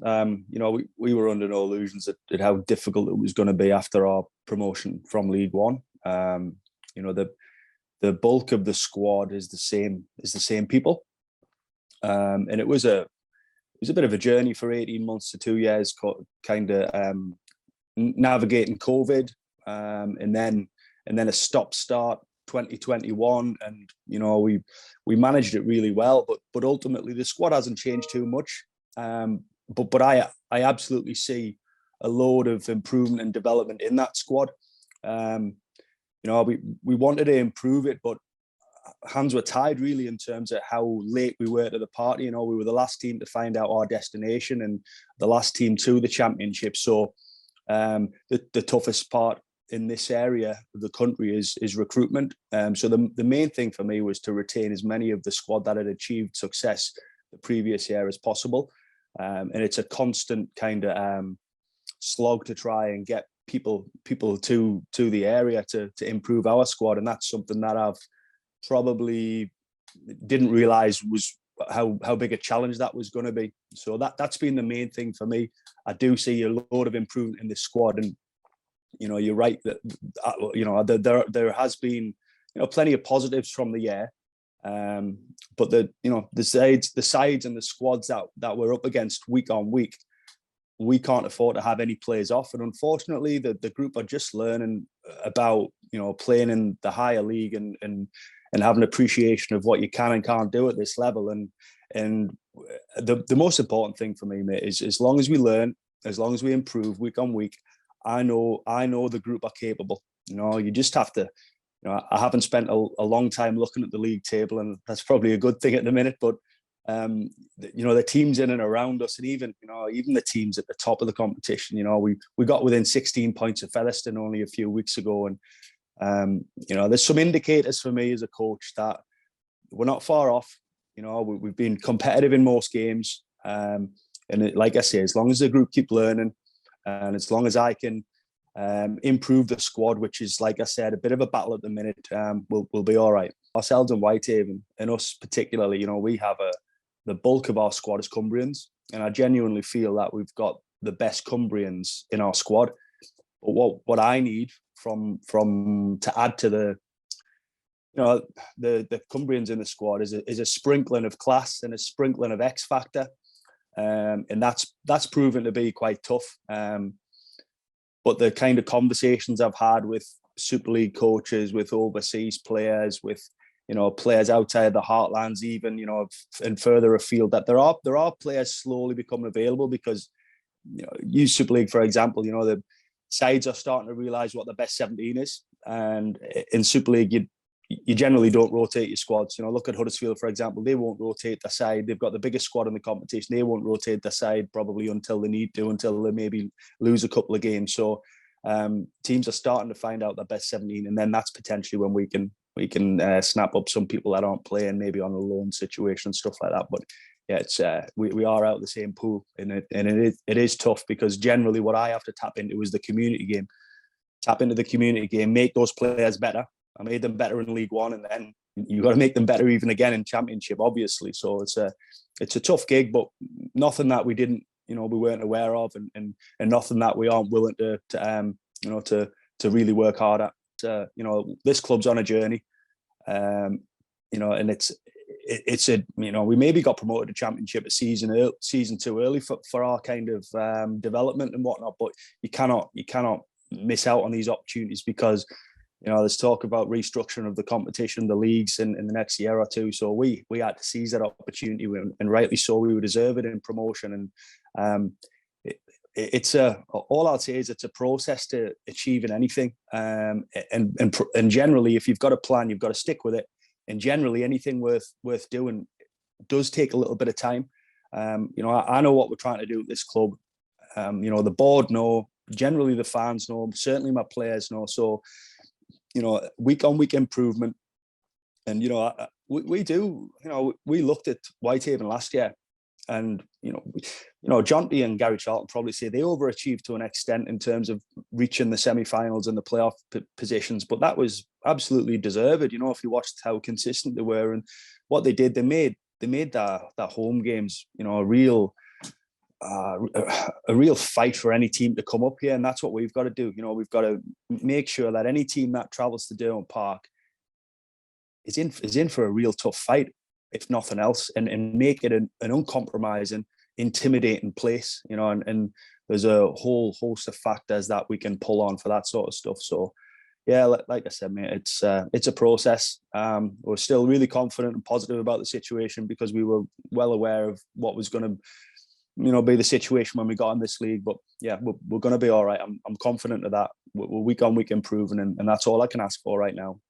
We were under no illusions at how difficult it was going to be after our promotion from League One. The bulk of the squad is the same people, and it was a bit of a journey for 18 months to 2 years, kind of navigating COVID, and then a stop-start 2021, and we managed it really well, but ultimately the squad hasn't changed too much. But I absolutely see a load of improvement and development in that squad. We wanted to improve it, but hands were tied really in terms of how late we were to the party. We were the last team to find out our destination and the last team to the championship. So the toughest part in this area of the country is recruitment. So the main thing for me was to retain as many of the squad that had achieved success the previous year as possible. And it's a constant kind of slog to try and get people to the area to improve our squad, and that's something that I've probably didn't realize was how big a challenge that was going to be. So that's been the main thing for me. I do see a lot of improvement in this squad, and you're right that there has been plenty of positives from the year. But the sides and the squads that we're up against week on week, we can't afford to have any players off. And unfortunately, the group are just learning about playing in the higher league and having appreciation of what you can and can't do at this level. And the most important thing for me, mate, is as long as we learn, as long as we improve week on week, I know the group are capable. You just have to. I haven't spent a long time looking at the league table, and that's probably a good thing at the minute. But the teams in and around us, and even the teams at the top of the competition, we got within 16 points of Featherstone only a few weeks ago, and there's some indicators for me as a coach that we're not far off. We've been competitive in most games, and like I say, as long as the group keep learning, and as long as I can improve the squad, which is, like I said, a bit of a battle at the minute, we'll be all right. Ourselves and Whitehaven, and us particularly, we have the bulk of our squad is Cumbrians, and I genuinely feel that we've got the best Cumbrians in our squad. But what I need from to add to the Cumbrians in the squad is a sprinkling of class and a sprinkling of X factor, and that's proven to be quite tough. But the kind of conversations I've had with Super League coaches, with overseas players, with players outside the heartlands, even and further afield, that there are players slowly becoming available, because use Super League for example. The sides are starting to realise what the best 17 is, and in Super League you generally don't rotate your squads. Look at Huddersfield for example; they won't rotate their side. They've got the biggest squad in the competition. They won't rotate their side probably until they need to, until they maybe lose a couple of games. So teams are starting to find out their best 17, and then that's potentially when we can snap up some people that aren't playing, maybe on a loan situation and stuff like that. But yeah, it's we are out of the same pool, and it is tough, because generally what I have to tap into is the community game. Tap into the community game, make those players better. I made them better in League One, and then you got to make them better even again in Championship, obviously. So it's a tough gig, but nothing that we weren't aware of, and nothing that we aren't willing to really work hard at. This club's on a journey, and it's we maybe got promoted to Championship a season too early for our kind of development and whatnot. But you cannot miss out on these opportunities, because there's talk about restructuring of the competition, the leagues in the next year or two. So we had to seize that opportunity, and rightly so. We deserve it in promotion, and all I'll say is it's a process to achieving anything, and generally, if you've got a plan, you've got to stick with it. And generally, anything worth doing does take a little bit of time. I know what we're trying to do at this club. The board know, generally the fans know, certainly my players know. So week on week improvement, and we do. We looked at Whitehaven last year, and Jonty and Gary Charlton probably say they overachieved to an extent in terms of reaching the semi-finals and the playoff positions, but that was absolutely deserved. If you watched how consistent they were and what they did, they made their home games a real a real fight for any team to come up here, and that's what we've got to do. You know, we've got to make sure that any team that travels to Derwent Park is in for a real tough fight, if nothing else, and make it an uncompromising, intimidating place. You know, and there's a whole host of factors that we can pull on for that sort of stuff. So, yeah, like I said, mate, it's a process. We're still really confident and positive about the situation because we were well aware of what was going to, you know, be the situation when we got in this league. But yeah, we're going to be all right. I'm confident of that. We're week on week improving, and that's all I can ask for right now.